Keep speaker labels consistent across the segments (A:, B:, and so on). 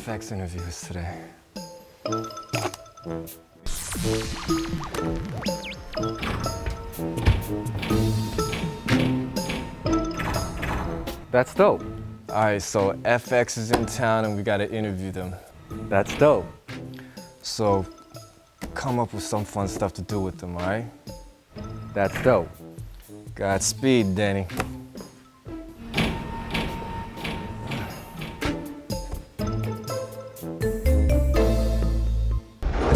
A: FX interviews today. That's dope. All right, so FX is in town and we gotta interview them. That's dope. So come up with some fun stuff to do with them, all right? That's dope. Godspeed, Danny.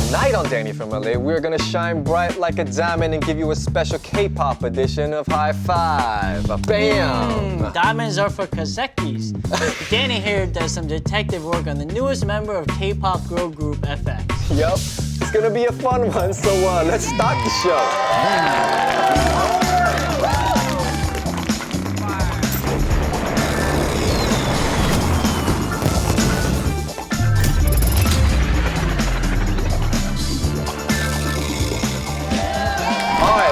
A: Tonight on Danny from LA, we're gonna shine bright like a diamond and give you a special K-pop edition of High Five. Bam!
B: Diamonds are for Kazekis. Danny here does some detective work on the newest member of K-pop girl group FX.
A: Yup, it's gonna be a fun one, so let's start the show.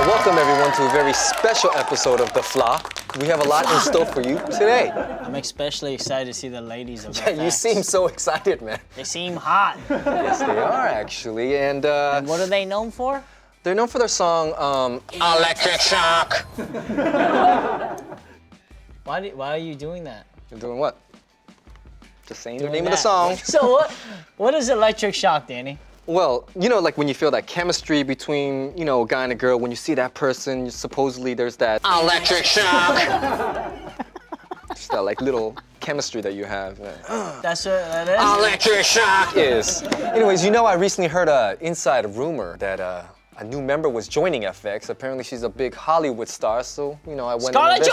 A: Welcome everyone to a very special episode of The Flock. We have a lot in store for you today.
B: I'm especially excited to see the ladies of
A: Yeah,
B: FX.
A: you seem so excited, man.
B: They seem hot.
A: Yes, they are actually. And
B: what are they known for?
A: They're known for their song, Electric Shock.
B: Why are you doing that?
A: You're doing what? Just saying the name of the song.
B: So what is Electric Shock, Danny?
A: Well, you know, like when you feel that chemistry between, you know, a guy and a girl, when you see that person, supposedly there's that electric shock. Just that like little chemistry that you have.
B: That's what that is?
A: Electric shock is. Anyways, you know, I recently heard an inside rumor that a new member was joining FX. Apparently she's a big Hollywood star, so, you know, I went
B: Scarlett
A: and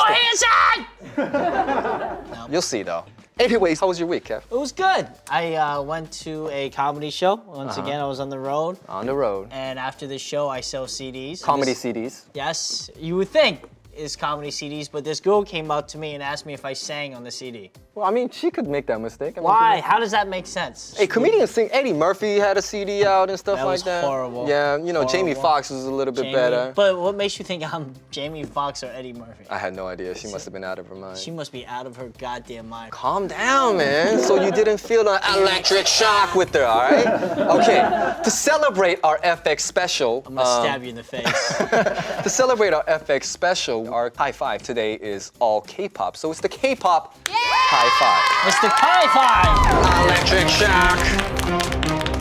B: Johansson!
A: You'll see, though. Anyways, how was your week, Kev?
B: It was good. I went to a comedy show. Once again, I was on the road.
A: On the road.
B: And after the show, I sell CDs.
A: Comedy CDs.
B: Yes, you would think it's comedy CDs, but this girl came up to me and asked me if I sang on the CD.
A: Well, I mean, she could make that mistake. I mean,
B: Why? How does that make sense?
A: Hey, comedians sing. Eddie Murphy had a CD out and stuff like that.
B: That was horrible.
A: Yeah, you know, Jamie
B: Horrible.
A: Foxx was a little bit better.
B: But what makes you think I'm Jamie Foxx or Eddie Murphy?
A: I had no idea. She must have been out of her mind.
B: She must be out of her goddamn mind.
A: Calm down, man. So you didn't feel the electric shock with her, all right? Okay, to celebrate our FX special.
B: I'm gonna stab you in the face.
A: To celebrate our FX special, our high five today is all K-pop. So it's the K-pop high five.
B: It's the high five!
A: Electric shock.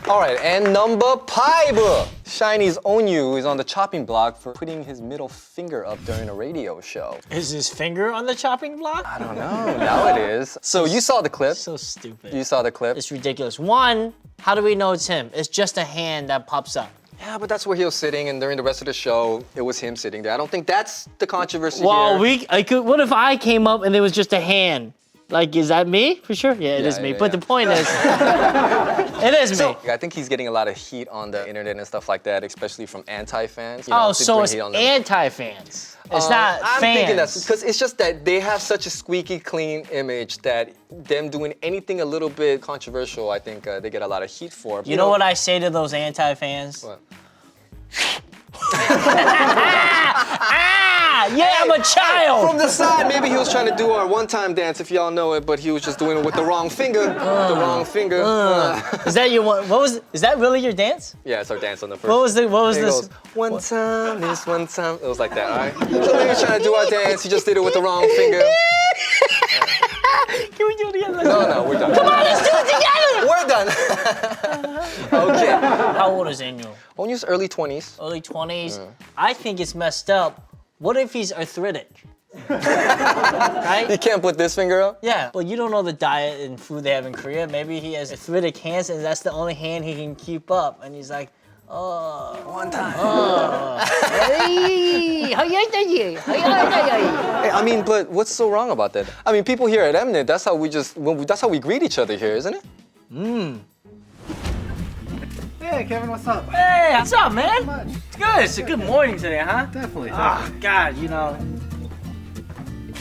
A: All right, and number 5. Shiny's Onyu is on the chopping block for putting his middle finger up during a radio show.
B: Is his finger on the chopping block?
A: I don't know, now it is. So you saw the clip.
B: So stupid.
A: You saw the clip.
B: It's ridiculous. One, how do we know it's him? It's just a hand that pops up.
A: Yeah, but that's where he was sitting, and during the rest of the show, it was him sitting there. I don't think that's the controversy
B: Well,
A: here.
B: what if I came up and it was just a hand? Like, is that me? For sure? Yeah, it is me. But the point is, it is me.
A: So, I think he's getting a lot of heat on the internet and stuff like that, especially from anti-fans.
B: Oh, so it's anti-fans. It's not
A: I'm
B: fans.
A: thinking that's because it's just that they have such a squeaky clean image that them doing anything a little bit controversial, I think they get a lot of heat for.
B: You know what I say to those anti-fans?
A: What?
B: Yeah, I'm a child!
A: From the side, maybe he was trying to do our one-time dance, if y'all know it, but he was just doing it with the wrong finger. The wrong finger.
B: Is that your one? Is that really your dance?
A: Yeah, it's our dance on the first.
B: What was this?
A: Goes, one time, this one time. It was like that, all right? So maybe he was trying to do our dance, he just did it with the wrong finger.
B: Can we do it again?
A: No, we're done.
B: Come on, let's do it together!
A: We're done. Okay.
B: How old is Anu?
A: Onyu's early 20s.
B: Early 20s. I think it's messed up. What if he's arthritic?
A: He
B: Right?
A: can't put this finger up?
B: Yeah, but you don't know the diet and food they have in Korea. Maybe he has arthritic hands and that's the only hand he can keep up. And he's like, oh.
A: One time.
B: Hey,
A: I mean, but what's so wrong about that? I mean, people here at Mnet, that's how we greet each other here, isn't it?
C: Hey, Kevin, what's up?
B: Hey, what's up, man?
C: Much.
B: It's good. It's a good morning today, huh?
C: Definitely.
B: Oh, God, you know.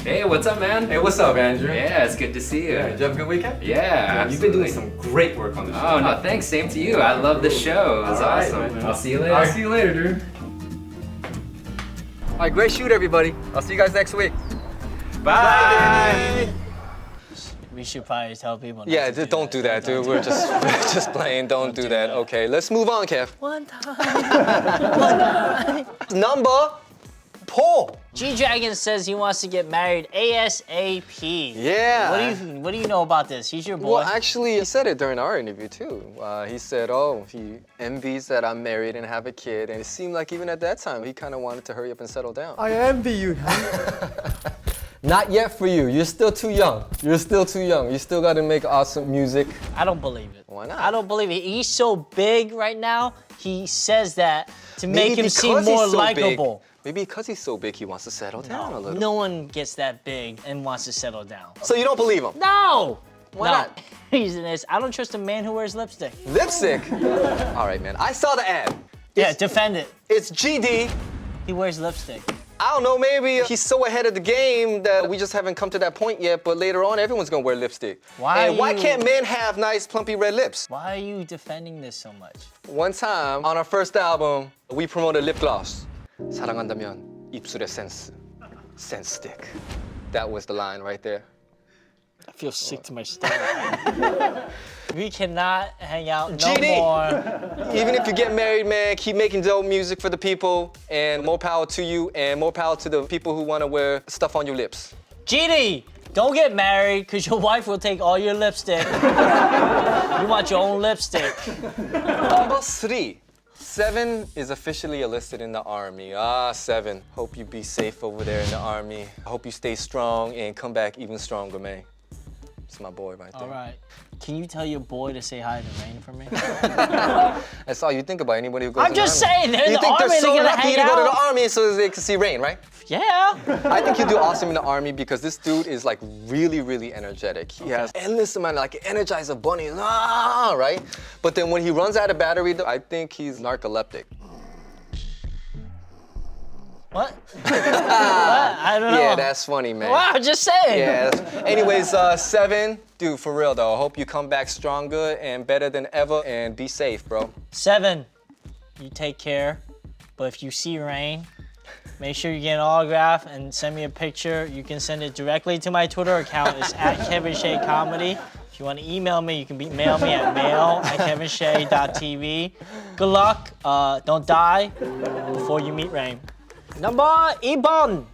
D: Hey, what's up, man?
A: Hey, what's up, Andrew?
D: Yeah, it's good to see you.
A: Did you have a good weekend?
D: Yeah,
A: You've been doing
D: absolutely.
A: some great work on the show.
D: Oh, no, thanks. Same to you. I love the show. It was
A: All right,
D: awesome.
A: man.
D: I'll see you later.
A: I'll see you later, dude. All right, great shoot, everybody. I'll see you guys next week.
D: Bye.
B: We should probably tell people. Not
A: Yeah,
B: to
A: don't do that, dude. We're just playing. Don't do that. Okay, let's move on, Kev.
B: One time.
A: Number 4.
B: G-Dragon says he wants to get married ASAP.
A: Yeah.
B: What do you know about this? He's your boy.
A: Well, actually, he said it during our interview too. He said, "Oh, he envies that I'm married and have a kid," and it seemed like even at that time he kind of wanted to hurry up and settle down.
C: I envy you.
A: Not yet for you. You're still too young. You're still too young. You still got to make awesome music.
B: I don't believe it.
A: Why not?
B: I don't believe it. He's so big right now. He says that to make
A: Maybe
B: him seem
A: because he's
B: more
A: so
B: likable.
A: Maybe because he's so big, he wants to settle down a little.
B: No one gets that big and wants to settle down.
A: So you don't believe him?
B: No!
A: Why
B: no.
A: not?
B: Reason is, I don't trust a man who wears lipstick.
A: Lipstick? All right, man. I saw the ad.
B: Yeah, defend it.
A: It's GD.
B: He wears lipstick.
A: I don't know, maybe he's so ahead of the game that we just haven't come to that point yet, but later on, everyone's gonna wear lipstick.
B: Why
A: And why
B: you-
A: can't men have nice, plumpy red lips?
B: Why are you defending this so much?
A: One time, on our first album, we promoted lip gloss. 사랑한다면 입술의 센스. Sense stick. That was the line right there.
B: I feel sick to my stomach. We cannot hang out no
A: GD.
B: more.
A: Even if you get married, man, keep making dope music for the people, and more power to you, and more power to the people who want to wear stuff on your lips.
B: GD, don't get married because your wife will take all your lipstick. You want your own lipstick.
A: Number 3. 7 is officially enlisted in the army. 7. Hope you be safe over there in the army. I hope you stay strong and come back even stronger, man. It's my boy right there.
B: All right. Can you tell your boy to say hi to Rain for me?
A: That's all you think about anybody who goes
B: I'm
A: in the
B: just
A: army.
B: saying, they're in
A: You
B: the
A: think
B: army,
A: they're so
B: they're gonna
A: lucky
B: hang
A: to go to the
B: out.
A: army so they can see Rain, right?
B: Yeah.
A: I think you do awesome in the army because this dude is like really, really energetic. He has endless amount of like Energizer Bunny, right? But then when he runs out of battery, though, I think he's narcoleptic.
B: What? What? I don't know.
A: Yeah, that's funny, man.
B: Wow, just saying.
A: Yeah. Anyways, 7, dude, for real though. I hope you come back stronger and better than ever, and be safe, bro.
B: 7, you take care. But if you see Rain, make sure you get an autograph and send me a picture. You can send it directly to my Twitter account. It's @KevinShea_comedy. If you want to email me, you can mail me at mail@kevinshea.tv. Good luck. Don't die before you meet Rain. Number 2번.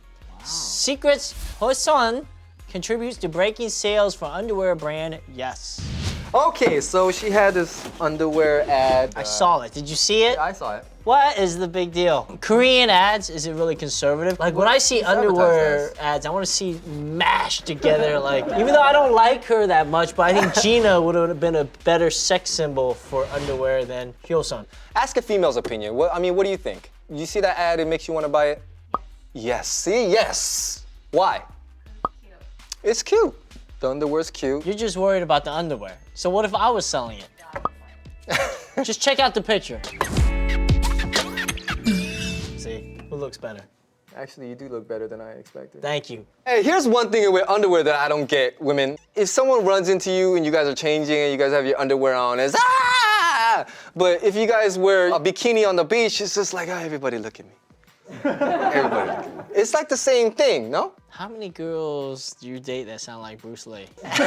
B: Secrets Hoson contributes to breaking sales for underwear brand Yes.
A: Okay, so she had this underwear ad.
B: I saw it. Did you see it?
A: I saw it.
B: What is the big deal? Korean ads, is it really conservative? Like when I see underwear ads, I want to see mashed together. Like, even though I don't like her that much, but I think Gina would have been a better sex symbol for underwear than Hyosun.
A: Ask a female's opinion. What do you think? You see that ad, it makes you want to buy it? Yes, see, yes. Why? It's cute. The underwear's cute.
B: You're just worried about the underwear. So what if I was selling it? Just check out the picture. See, who looks better?
A: Actually, you do look better than I expected.
B: Thank you.
A: Hey, here's one thing with underwear that I don't get, women. If someone runs into you and you guys are changing and you guys have your underwear on, it's ah! But if you guys wear a bikini on the beach, it's just like, everybody look at me. Everybody look at me. It's like the same thing, no?
B: How many girls do you date that sound like Bruce Lee?
A: That's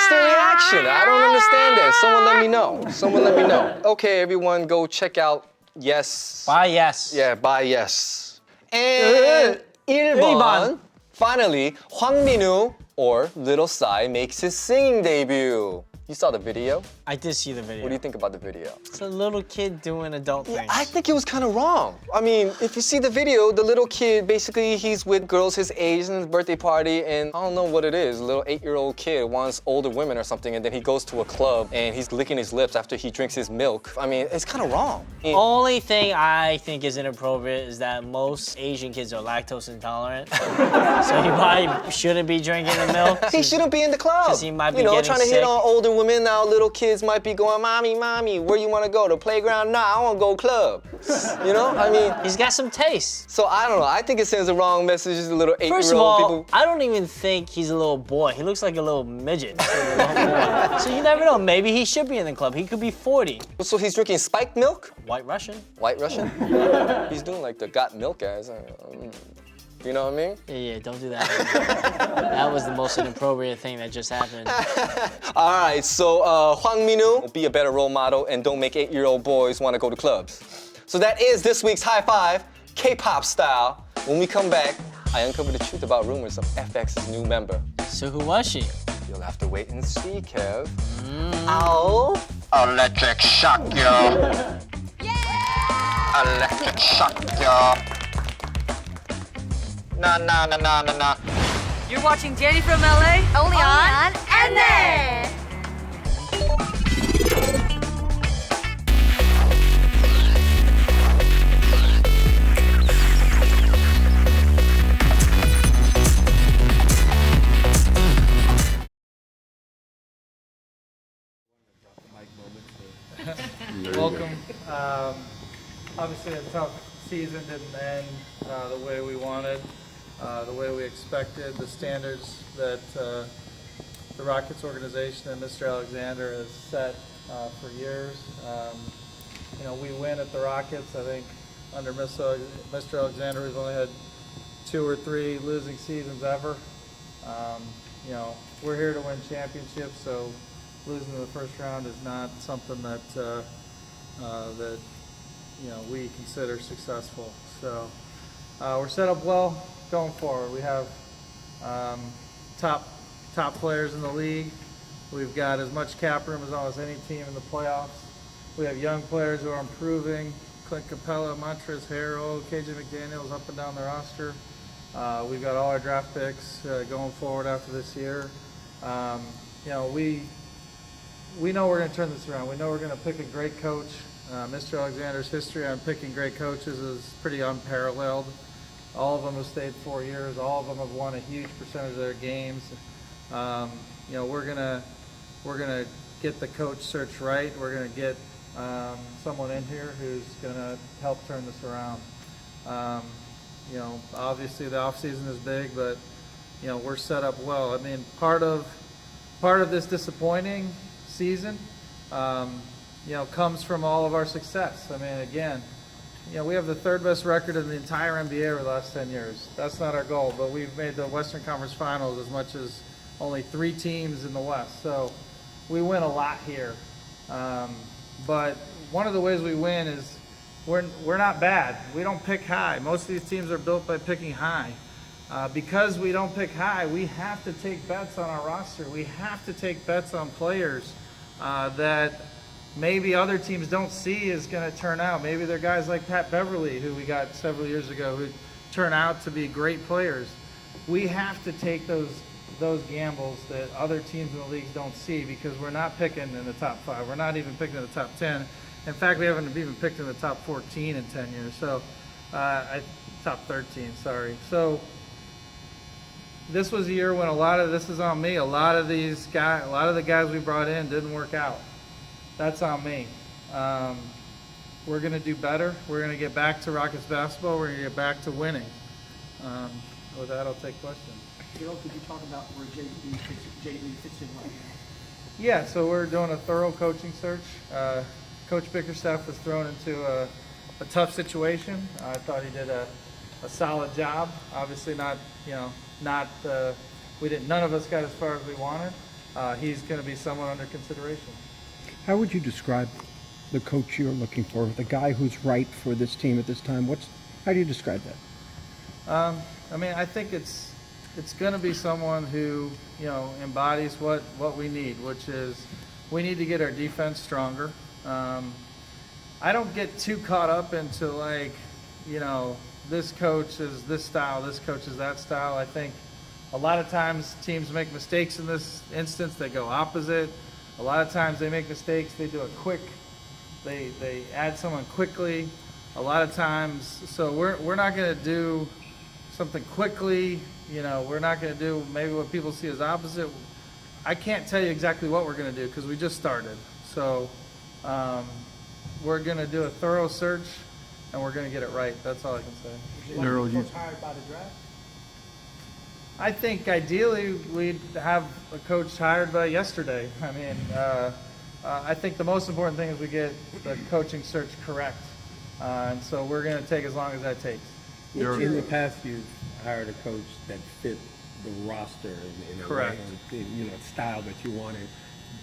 A: the reaction. I don't understand that. Someone let me know. Someone let me know. Okay, everyone, go check out Yes.
B: Bye, Yes.
A: Yeah, buy Yes. And 1번. Finally, Hwang Min-woo or Little Psy makes his singing debut. You saw the video?
B: I did see the video.
A: What do you think about the video?
B: It's a little kid doing adult things.
A: I think it was kind of wrong. I mean, if you see the video, the little kid, basically he's with girls his age in his birthday party, and I don't know what it is. A little 8-year-old kid wants older women or something, and then he goes to a club and he's licking his lips after he drinks his milk. I mean, it's kind of wrong.
B: Only thing I think is inappropriate is that most Asian kids are lactose intolerant. So he probably shouldn't be drinking the milk.
A: He shouldn't be in the club.
B: 'Cause he might be
A: you know,
B: getting
A: trying to
B: sick.
A: hit on older women now. Little kids might be going, mommy, where you want to go? The playground? Nah, I want to go club. You know, I mean.
B: He's got some taste.
A: So I don't know. I think it sends the wrong message to little 8-year-old
B: First of all,
A: people.
B: I don't even think he's a little boy. He looks like a little midget. So you never know. Maybe he should be in the club. He could be 40.
A: So he's drinking spiked milk?
B: White Russian.
A: White Russian? He's doing like the got milk guys. You know what I mean?
B: Yeah, don't do that. That was the most inappropriate thing that just happened.
A: All right, so Hwang Minwoo, be a better role model and don't make 8-year-old boys want to go to clubs. So that is this week's High Five, K-pop style. When we come back, I uncover the truth about rumors of FX's new member.
B: So who was she?
A: You'll have to wait and see, Kev. Ow.
E: Electric shock, yo. Electric shock, yo. Nah, nah, nah, nah, nah, nah.
F: You're watching Danny from LA?
G: Only on and there.
C: Welcome. Obviously, a tough season didn't end the way we wanted, the way we expected, the standards that the Rockets organization and Mr. Alexander has set for years. You know, we win at the Rockets. I think under Mr. Alexander, we've only had 2 or 3 losing seasons ever. You know, we're here to win championships, so losing in the first round is not something that that you know we consider successful. So we're set up well going forward. We have top players in the league. We've got as much cap room as almost any team in the playoffs. We have young players who are improving. Clint Capella, Montrezl Harrell, KJ McDaniels up and down the roster. We've got all our draft picks going forward after this year. You know, we know we're going to turn this around. We know we're going to pick a great coach. Mr. Alexander's history on picking great coaches is pretty unparalleled. All of them have stayed 4 years. All of them have won a huge percentage of their games. You know, we're gonna get the coach search right. We're gonna get someone in here who's gonna help turn this around. You know, obviously the off season is big, but you know we're set up well. I mean, part of this disappointing season, you know, comes from all of our success. I mean, again, you know, we have the 3rd best record in the entire NBA over the last 10 years. That's not our goal, but we've made the Western Conference Finals as much as only 3 teams in the West. So we win a lot here. But one of the ways we win is we're not bad. We don't pick high. Most of these teams are built by picking high. Because we don't pick high, we have to take bets on our roster. We have to take bets on players that maybe other teams don't see is going to turn out. Maybe they're guys like Pat Beverly, who we got several years ago, who turn out to be great players. We have to take those gambles that other teams in the leagues don't see because we're not picking in the top 5. We're not even picking in the top 10. In fact, we haven't even picked in the top 14 in 10 years. So, top 13, sorry. So, this was a year when this is on me. A lot of the guys we brought in didn't work out. That's on me. We're going to do better. We're going to get back to Rockets basketball. We're going to get back to winning. With that, I'll take questions.
H: Daryl, could you talk about where J.B. fits in right now?
C: Yeah, so we're doing a thorough coaching search. Coach Bickerstaff was thrown into a tough situation. I thought he did a solid job. Obviously, none of us got as far as we wanted. He's going to be someone under consideration.
H: How would you describe the coach you're looking for, the guy who's right for this team at this time? How do you describe that?
C: I mean, I think it's going to be someone who, you know, embodies what we need, which is we need to get our defense stronger. I don't get too caught up into like, you know, this coach is this style, this coach is that style. I think a lot of times teams make mistakes in this instance. They go opposite. A lot of times they make mistakes. They do it quick. They add someone quickly. A lot of times, so we're not going to do something quickly. You know, we're not going to do maybe what people see as opposite. I can't tell you exactly what we're going to do because we just started. So we're going to do a thorough search and we're going to get it right. That's all I can say.
H: Daryl, you
C: hired by the draft? I think ideally we'd have a coach hired by yesterday. I mean, I think the most important thing is we get the coaching search correct. And so we're going to take as long as that takes.
I: In the past, you've hired a coach that fit the roster in a
C: Correct.
I: way, or, style that you wanted.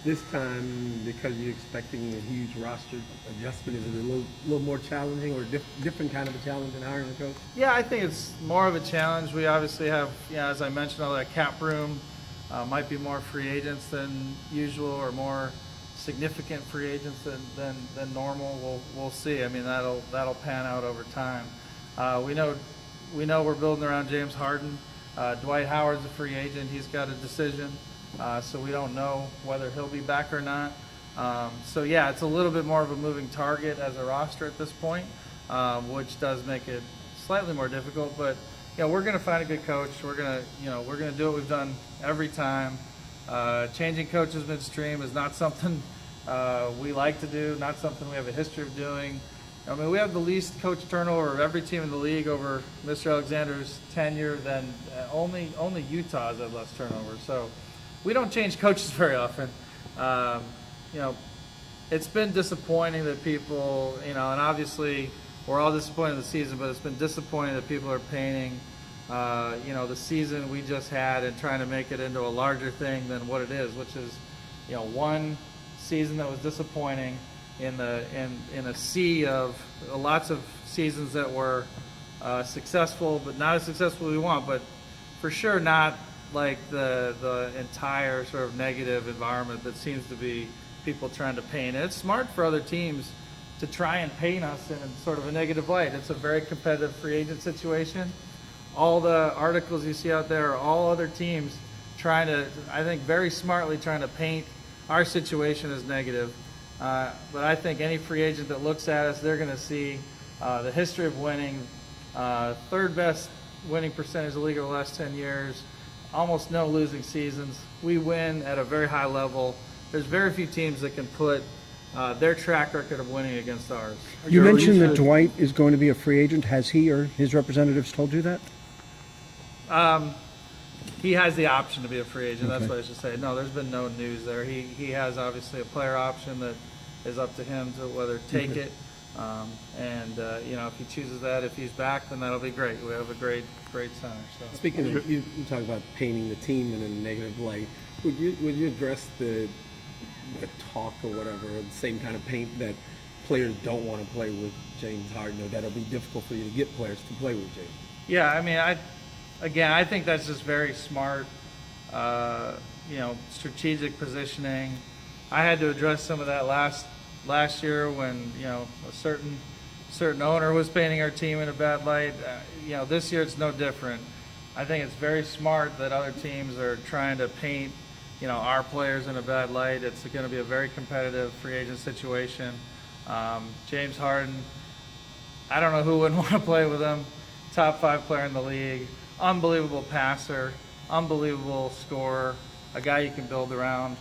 I: This time, because you're expecting a huge roster adjustment, is it a little more challenging or different kind of a challenge than hiring a coach?
C: Yeah, I think it's more of a challenge. We obviously have, as I mentioned, all that cap room. Might be more free agents than usual, or more significant free agents than normal. We'll see. I mean, that'll pan out over time. We know we're building around James Harden. Dwight Howard's a free agent. He's got a decision. So we don't know whether he'll be back or not. So yeah, it's a little bit more of a moving target as a roster at this point, which does make it slightly more difficult. But we're going to find a good coach. We're going to do what we've done every time. Changing coaches midstream is not something we like to do. Not something we have a history of doing. I mean, we have the least coach turnover of every team in the league over Mr. Alexander's tenure. Then only Utah has had less turnover. So we don't change coaches very often. It's been disappointing that people, and obviously we're all disappointed in the season, but it's been disappointing that people are painting, the season we just had and trying to make it into a larger thing than what it is, which is, one season that was disappointing in a sea of lots of seasons that were successful, but not as successful as we want, but for sure not like the entire sort of negative environment that seems to be people trying to paint. And it's smart for other teams to try and paint us in sort of a negative light. It's a very competitive free agent situation. All the articles you see out there are all other teams trying to, I think very smartly trying to paint our situation as negative. But I think any free agent that looks at us, they're going to see the history of winning, third best winning percentage of the league over the last 10 years, almost no losing seasons. We win at a very high level. There's very few teams that can put their track record of winning against ours.
H: You mentioned that Dwight is going to be a free agent. Has he or his representatives told you that?
C: He has the option to be a free agent.
H: Okay.
C: That's what I should say. No, there's been no news there. He has obviously a player option that is up to him to whether take it. If he chooses that, if he's back, then that'll be great. We have a great center. So.
I: Speaking of, you talk about painting the team in a negative light. Would you address the talk or whatever, the same kind of paint that players don't want to play with James Harden, or that'll be difficult for you to get players to play with James?
C: Yeah, I mean, I think that's just very smart, strategic positioning. I had to address some of that last year when a certain owner was painting our team in a bad light. This year it's no different. I think it's very smart that other teams are trying to paint our players in a bad light. It's going to be a very competitive free agent situation. James Harden, I don't know who wouldn't want to play with him. Top 5 player in the league, unbelievable passer, unbelievable scorer, a guy you can build around.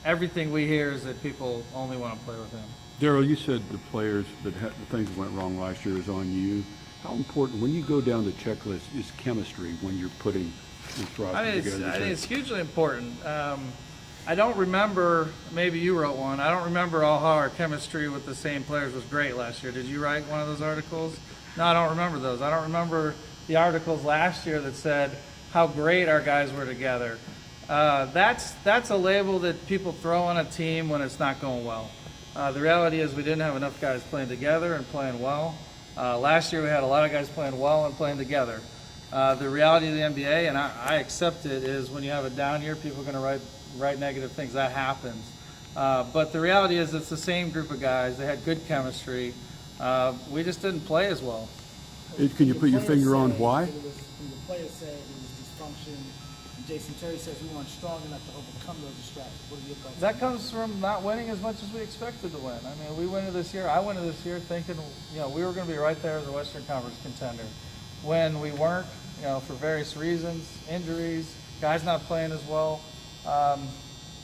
C: Everything we hear is that people only want to play with him.
J: Daryl, you said the players the things that went wrong last year is on you. How important, when you go down the checklist, is chemistry when you're putting this roster together?
C: I think it's hugely important. I don't remember, maybe you wrote one, I don't remember how our chemistry with the same players was great last year. Did you write one of those articles? No, I don't remember those. I don't remember the articles last year that said how great our guys were together. That's a label that people throw on a team when it's not going well. The reality is we didn't have enough guys playing together and playing well. Last year we had a lot of guys playing well and playing together. The reality of the NBA, and I accept it, is when you have a down year, people are going to write negative things. That happens. But the reality is it's the same group of guys. They had good chemistry. We just didn't play as well.
J: Can you put your finger on why?
K: The players said it was dysfunction. Jason Terry says we weren't strong enough to overcome those distractions. What are your thoughts?
C: That comes from not winning as much as we expected to win. I mean, we went into this year, I went into this year thinking, we were going to be right there as a Western Conference contender. When we weren't, for various reasons, injuries, guys not playing as well,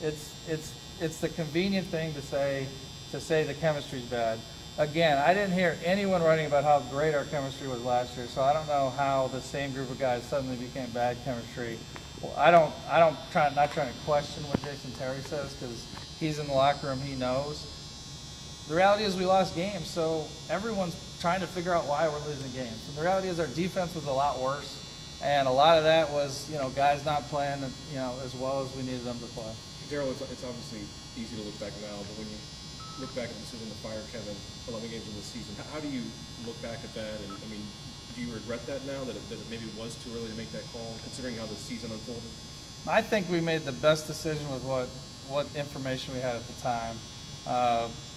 C: it's the convenient thing to say the chemistry's bad. Again, I didn't hear anyone writing about how great our chemistry was last year, so I don't know how the same group of guys suddenly became bad chemistry. Well, not trying to question what Jason Terry says, because he's in the locker room, he knows. the reality is we lost games, so everyone's trying to figure out why we're losing games. And the reality is our defense was a lot worse, and a lot of that was, guys not playing, as well as we needed them to play.
L: Daryl, it's obviously easy to look back now, but when you look back at the decision to fire Kevin 11 games in the season, how do you look back at that? And I mean, do you regret that now, that it maybe was too early to make that call, considering how the season unfolded?
C: I think we made the best decision with what information we had at the time.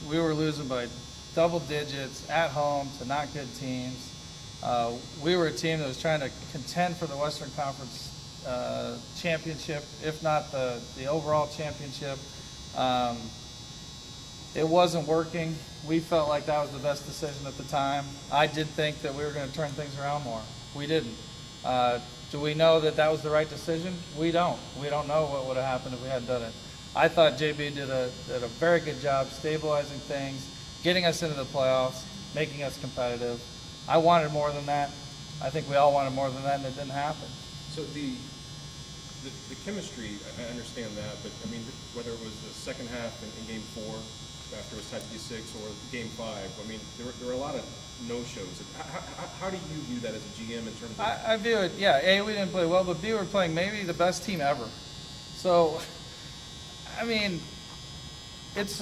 C: We were losing by double digits at home to not good teams. We were a team that was trying to contend for the Western Conference championship, if not the overall championship. It wasn't working. We felt like that was the best decision at the time. I did think that we were going to turn things around more. We didn't. Do we know that that was the right decision? We don't. We don't know what would have happened if we hadn't done it. I thought JB did a very good job stabilizing things, getting us into the playoffs, making us competitive. I wanted more than that. I think we all wanted more than that, and it didn't happen.
L: So the chemistry, I understand that, but I mean, whether it was the second half in Game 4, after it was tied to 6, or Game 5, I mean, there were a lot of no-shows. How do you view that as a GM in terms of?
C: I view it, yeah, A, we didn't play well, but B, we're playing maybe the best team ever. So, I mean, it's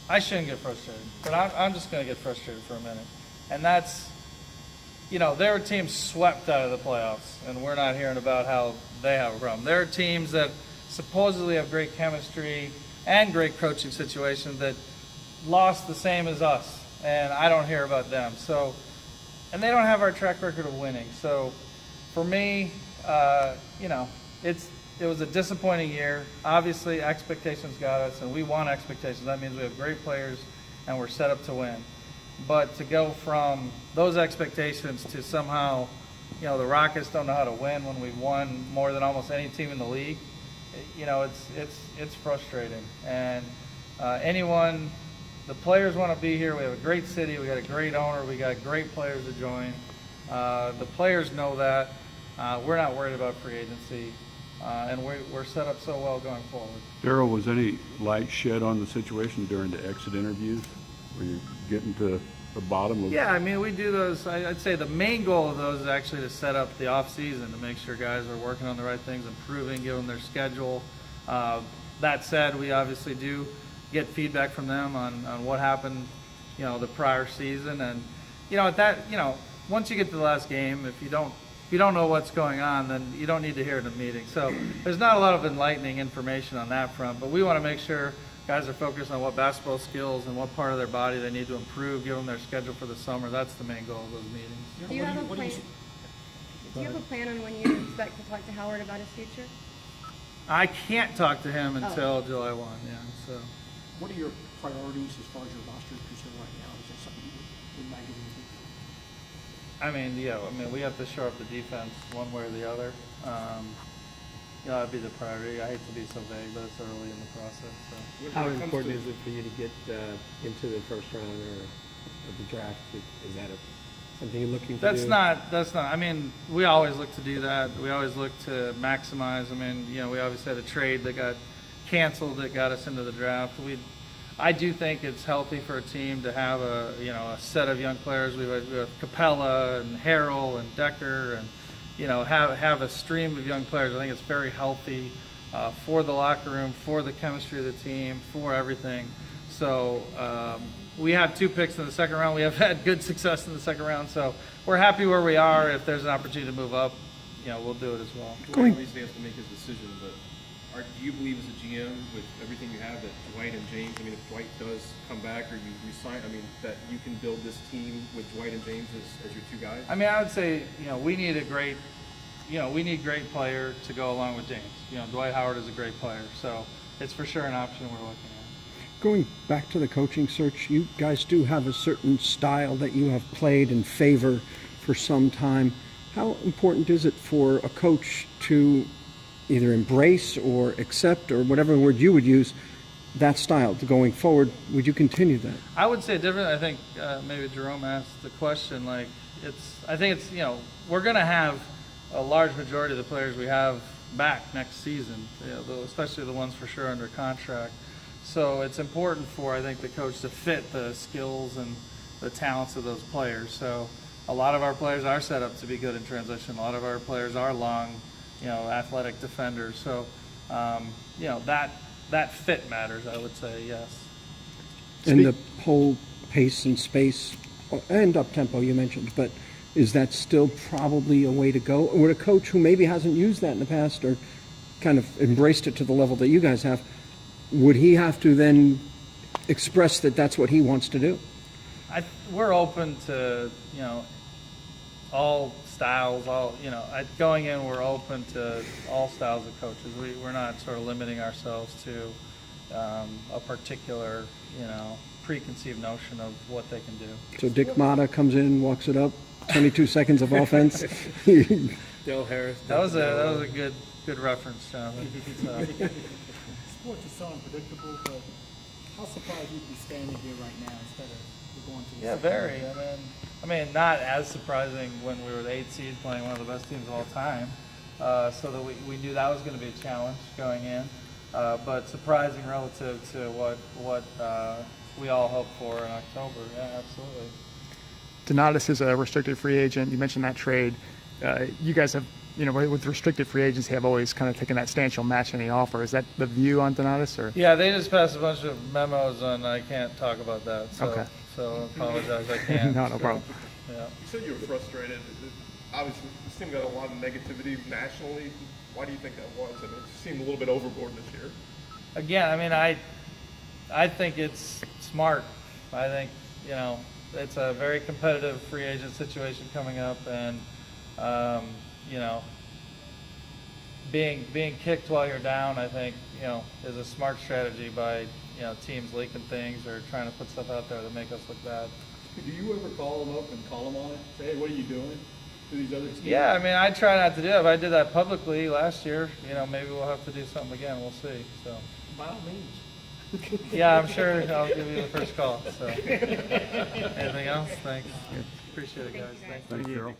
C: I shouldn't get frustrated, but I'm just going to get frustrated for a minute. And that's, there are teams swept out of the playoffs, and we're not hearing about how they have a problem. There are teams that supposedly have great chemistry and great coaching situations that lost the same as us, and I don't hear about them. So, and they don't have our track record of winning. So, for me, it was a disappointing year. Obviously, expectations got us, and we want expectations. That means we have great players, and we're set up to win. But to go from those expectations to somehow, the Rockets don't know how to win when we've won more than almost any team in the league, it's frustrating. And the players want to be here. We have a great city. We got a great owner. We got great players to join. The players know that. We're not worried about free agency. And we're set up so well going forward.
J: Daryl, was any light shed on the situation during the exit interviews? Were you getting to the bottom of?
C: Yeah, I mean, we do those. I'd say the main goal of those is actually to set up the off season, to make sure guys are working on the right things, improving, give them their schedule. That said, we obviously do get feedback from them on what happened, the prior season, and at that, once you get to the last game, if you don't know what's going on, then you don't need to hear it in a meeting. So there's not a lot of enlightening information on that front, but we want to make sure guys are focused on what basketball skills and what part of their body they need to improve, give them their schedule for the summer. That's the main goal of those meetings.
M: Do you have a plan? Do you have a plan on when you expect to talk to Howard about his future?
C: I can't talk to him until July 1, yeah. So.
H: What are your priorities as far as your roster is concerned right now? Is there something you would not get into?
C: We have to shore up the defense one way or the other. That'd be the priority. I hate to be so vague, but it's early in the process. So.
I: How important is it for you to get into the first round of the draft? Is that something you're looking to
C: That's
I: do?
C: not. I mean, we always look to do that. We always look to maximize. We obviously had a trade that got canceled that got us into the draft. I do think it's healthy for a team to have a set of young players. We have Capella and Harrell and Decker and have a stream of young players. I think it's very healthy for the locker room, for the chemistry of the team, for everything. So we have 2 picks in the second round. We have had good success in the second round, so we're happy where we are. If there's an opportunity to move up, we'll do it as well.
L: Obviously, he has to make his decision, but do you believe as a GM, with everything you have, that Dwight and James, if Dwight does come back or you resign, that you can build this team with Dwight and James as your 2 guys?
C: I would say, we need we need great player to go along with James. Dwight Howard is a great player, so it's for sure an option we're looking at.
H: Going back to the coaching search, you guys do have a certain style that you have played in favor for some time. How important is it for a coach to either embrace or accept, or whatever word you would use, that style to going forward? Would you continue that?
C: I would say different. I think maybe Jerome asked the question. I think it's we're going to have a large majority of the players we have back next season, especially the ones for sure under contract. So it's important for, I think, the coach to fit the skills and the talents of those players. So a lot of our players are set up to be good in transition. A lot of our players are long, athletic defenders. So, that fit matters, I would say, yes.
H: And the whole pace and space and up-tempo you mentioned, but is that still probably a way to go? Would a coach who maybe hasn't used that in the past or kind of embraced it to the level that you guys have, would he have to then express that that's what he wants to do?
C: We're open to, all styles, going in, we're open to all styles of coaches. We're not sort of limiting ourselves to a particular, preconceived notion of what they can do.
H: So Dick Mata comes in, walks it up, 22 seconds of offense.
I: Dale Harris.
C: That was a good reference, Jonathan.
K: Sports is so unpredictable, but how surprised you'd be standing here right now instead of going to the
C: Yeah, very. I mean, not as surprising when we were the 8th seed playing one of the best teams of all time. So that we knew that was going to be a challenge going in, but surprising relative to what we all hoped for in October. Yeah, absolutely.
N: Donatus is a restricted free agent. You mentioned that trade. You guys have, with restricted free agency, have always kind of taken that stance you'll match any offer. Is that the view on Donatus, or?
C: Yeah, they just passed a bunch of memos, and I can't talk about that. So,
N: okay.
C: So I apologize, I can't.
N: No problem.
C: Yeah.
L: You said you were frustrated. Obviously, this team got a lot of negativity nationally. Why do you think that was? I mean, it seemed a little bit overboard this year.
C: Again, I mean, I think it's smart. I think, it's a very competitive free agent situation coming up, and, being kicked while you're down, I think, is a smart strategy by, teams leaking things or trying to put stuff out there that make us look bad.
L: Do you ever call them up and call them on it? Say, hey, what are you doing to these other teams?
C: Yeah, I mean, I try not to do it. If I did that publicly last year, maybe we'll have to do something again. We'll see. So.
K: By all means.
C: Yeah, I'm sure I'll give you the first call. So. Anything else? Thanks. Appreciate it, guys. Thank you.
J: Thank you, Daryl.